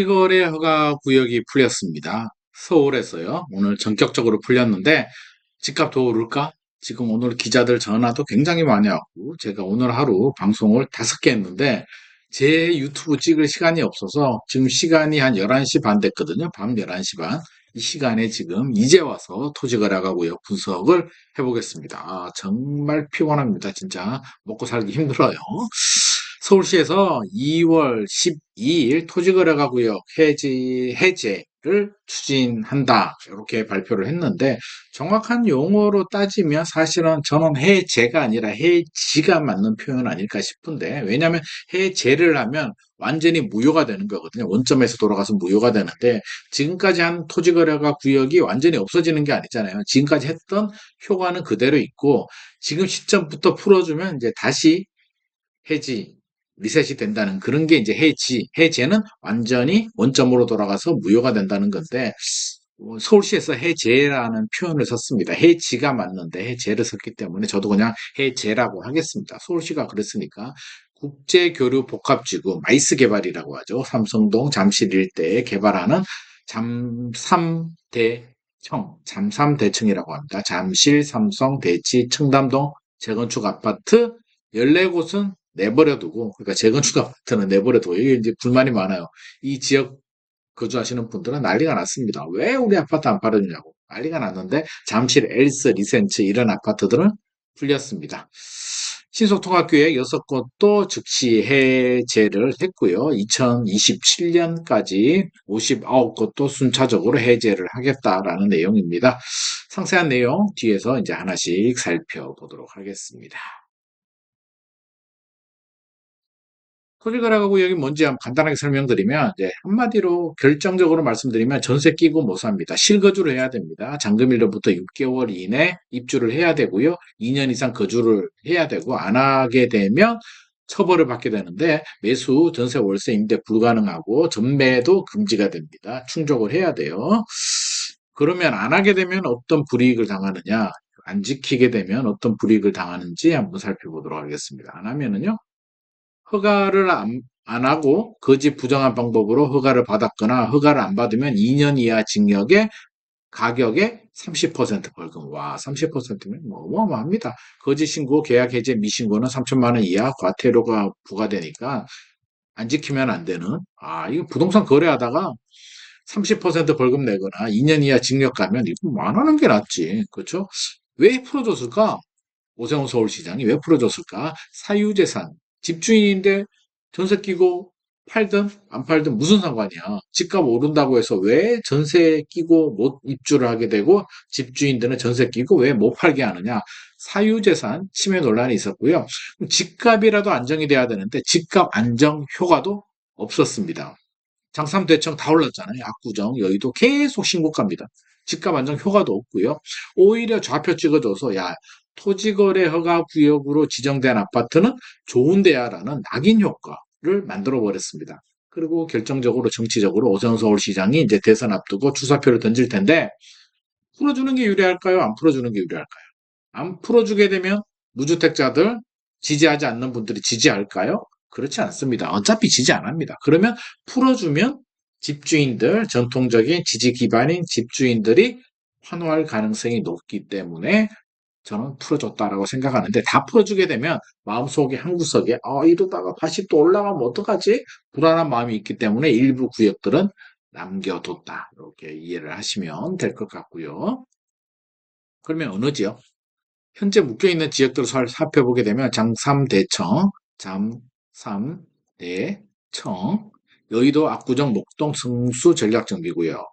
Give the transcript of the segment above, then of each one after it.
거래 허가 구역이 풀렸습니다. 서울에서요. 오늘 전격적으로 풀렸는데 집값 더 오를까? 지금 오늘 기자들 전화도 굉장히 많이 왔고 제가 오늘 하루 방송을 5개 했는데 제 유튜브 찍을 시간이 없어서 지금 시간이 한 11시 반 됐거든요. 밤 11시 반. 이 시간에 지금 이제 와서 토지거래가 구역 분석을 해보겠습니다. 정말 피곤합니다. 진짜 먹고 살기 힘들어요. 서울시에서 2월 12일 토지거래가 구역 해제를 추진한다. 이렇게 발표를 했는데 정확한 용어로 따지면 사실은 저는 해제가 아니라 해지가 맞는 표현 아닐까 싶은데 왜냐하면 해제를 하면 완전히 무효가 되는 거거든요. 원점에서 돌아가서 무효가 되는데 지금까지 한 토지거래가 구역이 완전히 없어지는 게 아니잖아요. 지금까지 했던 효과는 그대로 있고 지금 시점부터 풀어주면 이제 다시 해지, 리셋이 된다는 그런 게 이제 해제는 완전히 원점으로 돌아가서 무효가 된다는 건데, 서울시에서 해제라는 표현을 썼습니다. 해지가 맞는데 해제를 썼기 때문에 저도 그냥 해제라고 하겠습니다. 서울시가 그랬으니까. 국제교류 복합지구 마이스 개발이라고 하죠. 삼성동 잠실 일대에 개발하는 잠삼대청이라고 합니다. 잠실, 삼성, 대치, 청담동 재건축 아파트 14곳은 내버려두고, 그러니까 재건축 아파트는 내버려두고, 이게 이제 불만이 많아요. 이 지역 거주하시는 분들은 난리가 났습니다. 왜 우리 아파트 안 팔아주냐고. 난리가 났는데, 잠실 엘스, 리센츠 이런 아파트들은 풀렸습니다. 신속통합계획 6곳도 즉시 해제를 했고요. 2027년까지 59곳도 순차적으로 해제를 하겠다라는 내용입니다. 상세한 내용 뒤에서 이제 하나씩 살펴보도록 하겠습니다. 토지거래 구역이 뭔지 한번 간단하게 설명드리면 이제 한마디로 결정적으로 말씀드리면 전세 끼고 못 삽니다. 실거주를 해야 됩니다. 잔금일로부터 6개월 이내 입주를 해야 되고요. 2년 이상 거주를 해야 되고 안 하게 되면 처벌을 받게 되는데 매수, 전세, 월세, 임대 불가능하고 전매도 금지가 됩니다. 충족을 해야 돼요. 그러면 안 하게 되면 어떤 불이익을 당하느냐? 안 지키게 되면 어떤 불이익을 당하는지 한번 살펴보도록 하겠습니다. 안 하면은요. 허가를 안 하고 거짓 부정한 방법으로 허가를 받았거나 허가를 안 받으면 2년 이하 징역에 가격의 30% 벌금. 와, 30%면 뭐 어마어마합니다. 거짓 신고, 계약 해제, 미신고는 3천만 원 이하 과태료가 부과되니까 안 지키면 안 되는. 이거 부동산 거래하다가 30% 벌금 내거나 2년 이하 징역 가면 이거 안 하는 게 낫지. 그렇죠? 왜 풀어줬을까? 오세훈 서울시장이 왜 풀어줬을까? 사유재산, 집주인인데 전세 끼고 팔든 안 팔든 무슨 상관이야. 집값 오른다고 해서 왜 전세 끼고 못 입주를 하게 되고 집주인들은 전세 끼고 왜 못 팔게 하느냐. 사유재산 침해 논란이 있었고요. 집값이라도 안정이 돼야 되는데 집값 안정 효과도 없었습니다. 장삼대청 다 올랐잖아요. 압구정, 여의도 계속 신고가입니다. 집값 안정 효과도 없고요. 오히려 좌표 찍어줘서 야 토지거래 허가 구역으로 지정된 아파트는 좋은데야라는 낙인 효과를 만들어 버렸습니다. 그리고 결정적으로 정치적으로 오세훈 서울시장이 이제 대선 앞두고 주사표를 던질 텐데 풀어주는 게 유리할까요? 안 풀어주는 게 유리할까요? 안 풀어주게 되면 무주택자들 지지하지 않는 분들이 지지할까요? 그렇지 않습니다. 어차피 지지 안 합니다. 그러면 풀어주면 집주인들, 전통적인 지지 기반인 집주인들이 환호할 가능성이 높기 때문에 저는 풀어줬다라고 생각하는데 다 풀어주게 되면 마음속에 한 구석에 이러다가 다시 또 올라가면 어떡하지? 불안한 마음이 있기 때문에 일부 구역들은 남겨뒀다. 이렇게 이해를 하시면 될 것 같고요. 그러면 어느 지역? 현재 묶여있는 지역들을 살펴보게 되면 장삼대청, 잠삼대청, 여의도, 압구정, 목동, 성수 전략정비구역,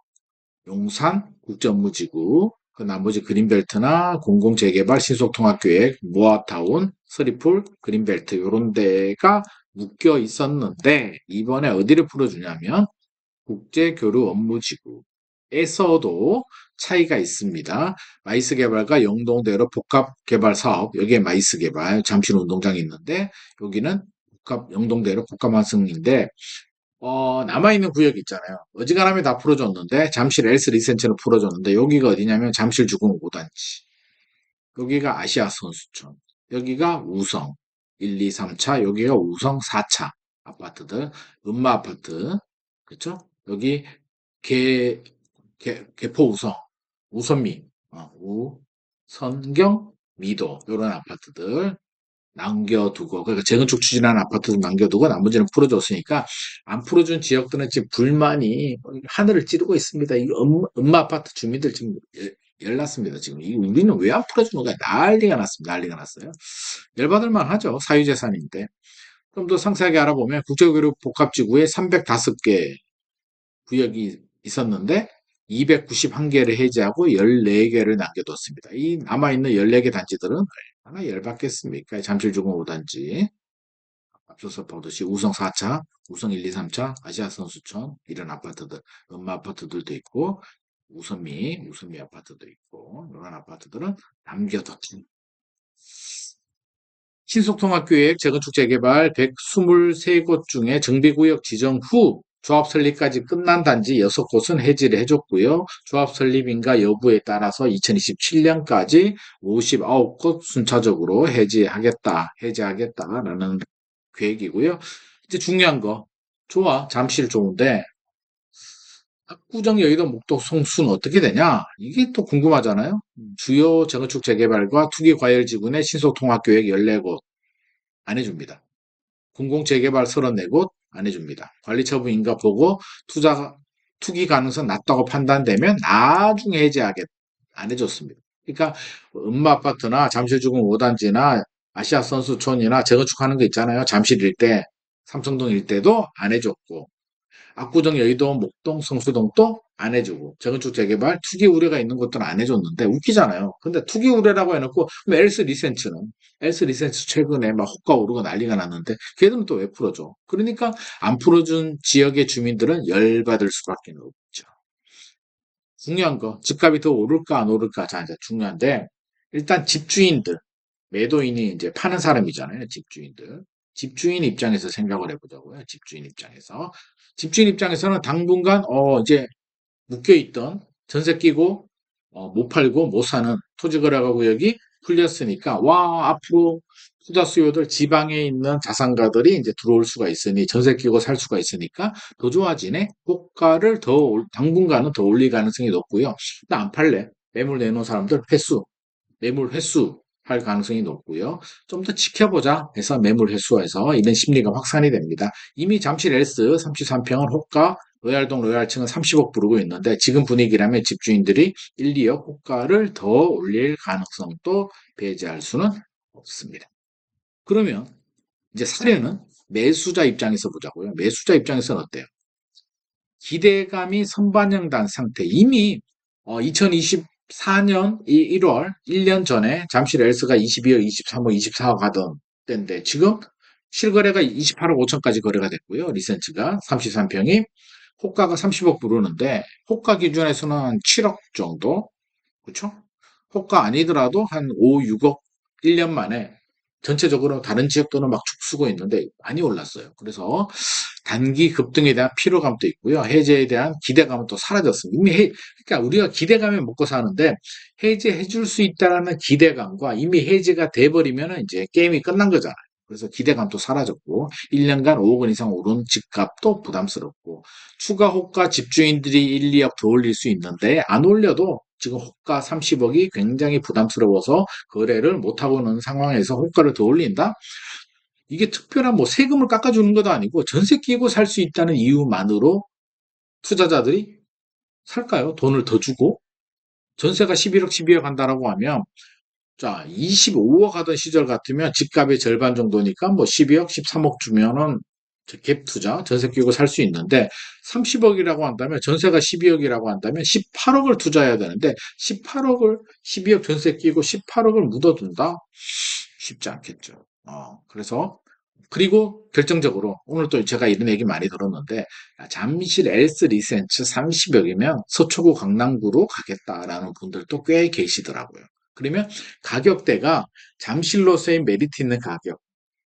용산, 국제업무지구, 그 나머지 그린벨트나 공공재개발, 신속통합계획, 모아타운, 서리풀, 그린벨트 이런 데가 묶여 있었는데 이번에 어디를 풀어주냐면 국제교류업무지구에서도 차이가 있습니다. 마이스 개발과 영동대로 복합 개발 사업, 여기에 마이스 개발, 잠실 운동장이 있는데 여기는 복합 영동대로 복합 환승인데 남아있는 구역이 있잖아요. 어지간하면 다 풀어줬는데 잠실 엘스 리센츠는 풀어줬는데 여기가 어디냐면 잠실 주공 5단지, 여기가 아시아 선수촌, 여기가 우성 1, 2, 3차, 여기가 우성 4차 아파트들, 음마 아파트, 그렇죠? 여기 개, 개포 우선미, 우선경, 미도 이런 아파트들 남겨두고 그러니까 재건축 추진하는 아파트들 남겨두고 나머지는 풀어줬으니까 안 풀어준 지역들은 지금 불만이 하늘을 찌르고 있습니다. 이 엄마 아파트 주민들 지금 열났습니다. 지금 우리는 왜 안 풀어주는 거야? 난리가 났습니다. 난리가 났어요. 열받을 만하죠. 사유재산인데. 좀 더 상세하게 알아보면 국제교류 복합지구에 305개 구역이 있었는데 291개를 해제하고 14개를 남겨뒀습니다. 이 남아있는 14개 단지들은 얼마나 열받겠습니까? 잠실주공 5단지, 앞서서 보듯이 우성 4차, 우성 1, 2, 3차, 아시아선수촌 이런 아파트들, 음마 아파트들도 있고 우선미 아파트도 있고 이런 아파트들은 남겨뒀습니다. 신속통합계획 재건축 재개발 123곳 중에 정비구역 지정 후 조합 설립까지 끝난 단지 6곳은 해지를 해줬고요. 조합 설립인가 여부에 따라서 2027년까지 59곳 순차적으로 해제하겠다라는 계획이고요. 이제 중요한 거, 좋아, 잠실 좋은데 압구정 여의도 목동 송수는 어떻게 되냐? 이게 또 궁금하잖아요. 주요 재건축 재개발과 투기과열지구내 신속통합계획 14곳 안 해줍니다. 공공재개발 34곳 안 해줍니다. 관리처분 인가 보고 투기 가능성 낮다고 판단되면 나중에 안 해줬습니다. 그러니까 음마 아파트나 잠실주공 5단지나 아시아 선수촌이나 재건축하는 거 있잖아요. 잠실 일대, 삼성동 일대도 안 해줬고 압구정, 여의도, 목동, 성수동도 안 해주고 재건축 재개발 투기 우려가 있는 것들은 안 해줬는데 웃기잖아요. 근데 투기 우려라고 해놓고 그럼 엘스 리센츠 최근에 막 호가 오르고 난리가 났는데 걔들은 또 왜 풀어줘? 그러니까 안 풀어준 지역의 주민들은 열받을 수밖에 없죠. 중요한 거 집값이 더 오를까 안 오를까 자 이제 중요한데 일단 집주인들 매도인이 이제 파는 사람이잖아요. 집주인들. 집주인 입장에서 생각을 해보자고요. 집주인 입장에서. 집주인 입장에서는 당분간, 이제 묶여있던 전세 끼고, 못 팔고 못 사는 토지거래가 구역이 풀렸으니까, 와, 앞으로 투자 수요들 지방에 있는 자산가들이 이제 들어올 수가 있으니, 전세 끼고 살 수가 있으니까 더 좋아지네? 호가를 당분간은 더 올릴 가능성이 높고요. 나 안 팔래. 매물 내놓은 사람들 매물 횟수 할 가능성이 높고요. 좀 더 지켜보자 해서 매물 횟수에서 이런 심리가 확산이 됩니다. 이미 잠실 엘스 33평은 호가 로얄동 로얄층은 30억 부르고 있는데 지금 분위기라면 집주인들이 1, 2억 호가를 더 올릴 가능성도 배제할 수는 없습니다. 그러면 이제 사례는 매수자 입장에서 보자고요. 매수자 입장에서는 어때요? 기대감이 선반영된 상태. 이미 2024년 1월 1년 전에 잠실 엘스가 22억, 23억, 24억 하던 때인데 지금 실거래가 28억 5천까지 거래가 됐고요. 리센츠가 33평이 호가가 30억 부르는데 호가 기준에서는 7억 정도 그렇죠? 호가 아니더라도 한 5, 6억 1년 만에 전체적으로 다른 지역도는 막 죽쓰고 있는데 많이 올랐어요. 그래서 단기 급등에 대한 피로감도 있고요. 해제에 대한 기대감은 또 사라졌습니다. 그러니까 우리가 기대감에 먹고 사는데 해제해 줄 수 있다라는 기대감과 이미 해제가 돼버리면 이제 게임이 끝난 거잖아요. 그래서 기대감도 사라졌고 1년간 5억 원 이상 오른 집값도 부담스럽고 추가 호가 집주인들이 1, 2억 더 올릴 수 있는데 안 올려도 지금 호가 30억이 굉장히 부담스러워서 거래를 못하고 있는 상황에서 호가를 더 올린다? 이게 특별한 뭐 세금을 깎아주는 것도 아니고 전세 끼고 살 수 있다는 이유만으로 투자자들이 살까요? 돈을 더 주고 전세가 11억, 12억 한다라고 하면 자 25억 하던 시절 같으면 집값의 절반 정도니까 뭐 12억, 13억 주면은 갭 투자, 전세 끼고 살 수 있는데 30억이라고 한다면 전세가 12억이라고 한다면 18억을 투자해야 되는데 12억 전세 끼고 18억을 묻어둔다? 쉽지 않겠죠. 그래서 그리고 결정적으로 오늘 또 제가 이런 얘기 많이 들었는데 잠실 엘스 리센츠 30억이면 서초구 강남구로 가겠다라는 분들도 꽤 계시더라고요. 그러면 가격대가 잠실로서의 메리트 있는 가격,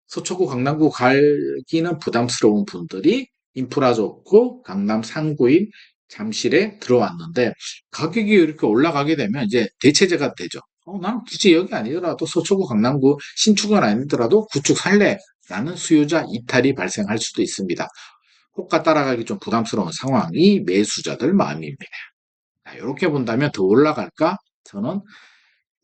서초구 강남구 갈기는 부담스러운 분들이 인프라 좋고 강남 상구인 잠실에 들어왔는데 가격이 이렇게 올라가게 되면 이제 대체제가 되죠. 난 굳이 여기 아니더라도 서초구 강남구 신축은 아니더라도 구축 살래 라는 수요자 이탈이 발생할 수도 있습니다. 호가 따라가기 좀 부담스러운 상황이 매수자들 마음입니다. 이렇게 본다면 더 올라갈까? 저는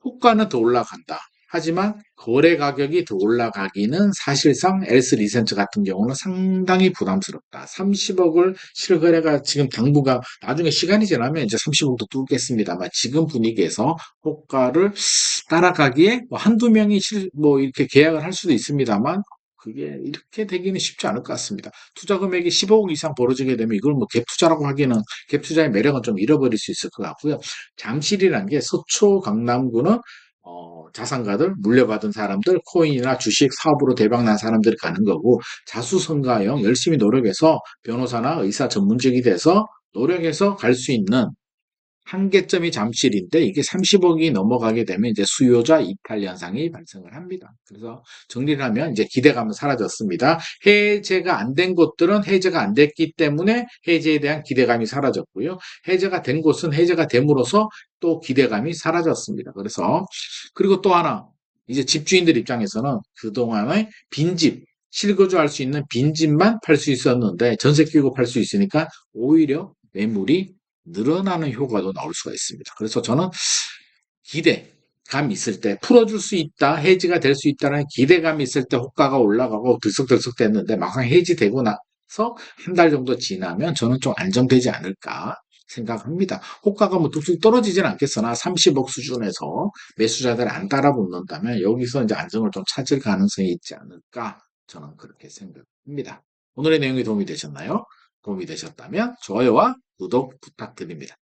호가는 더 올라간다. 하지만 거래 가격이 더 올라가기는 사실상 엘스 리센트 같은 경우는 상당히 부담스럽다. 30억을 실거래가 지금 당분간 나중에 시간이 지나면 이제 30억도 뚫겠습니다만 지금 분위기에서 호가를 따라가기에 뭐 한두 명이 뭐 이렇게 계약을 할 수도 있습니다만 그게 이렇게 되기는 쉽지 않을 것 같습니다. 투자 금액이 15억 이상 벌어지게 되면 이걸 뭐 갭 투자라고 하기는 갭 투자의 매력은 좀 잃어버릴 수 있을 것 같고요. 잠실이라는 게 서초 강남구는 자산가들, 물려받은 사람들, 코인이나 주식 사업으로 대박난 사람들이 가는 거고, 자수성가형 열심히 노력해서 변호사나 의사 전문직이 돼서 노력해서 갈 수 있는 한계점이 잠실인데 이게 30억이 넘어가게 되면 이제 수요자 이탈 현상이 발생을 합니다. 그래서 정리를 하면 이제 기대감은 사라졌습니다. 해제가 안 된 곳들은 해제가 안 됐기 때문에 해제에 대한 기대감이 사라졌고요. 해제가 된 곳은 해제가 됨으로써 또 기대감이 사라졌습니다. 그래서 그리고 또 하나 이제 집주인들 입장에서는 그동안의 빈집 실거주할 수 있는 빈집만 팔 수 있었는데 전세 끼고 팔 수 있으니까 오히려 매물이 늘어나는 효과도 나올 수가 있습니다. 그래서 저는 기대감이 있을 때 풀어줄 수 있다, 해지가 될 수 있다는 기대감이 있을 때 호가가 올라가고 들썩들썩 됐는데 막상 해지되고 나서 한 달 정도 지나면 저는 좀 안정되지 않을까 생각합니다. 호가가 뭐 뚝뚝 떨어지진 않겠으나 30억 수준에서 매수자들 안 따라붙는다면 여기서 이제 안정을 좀 찾을 가능성이 있지 않을까 저는 그렇게 생각합니다. 오늘의 내용이 도움이 되셨나요? 도움이 되셨다면 좋아요와 구독 부탁드립니다.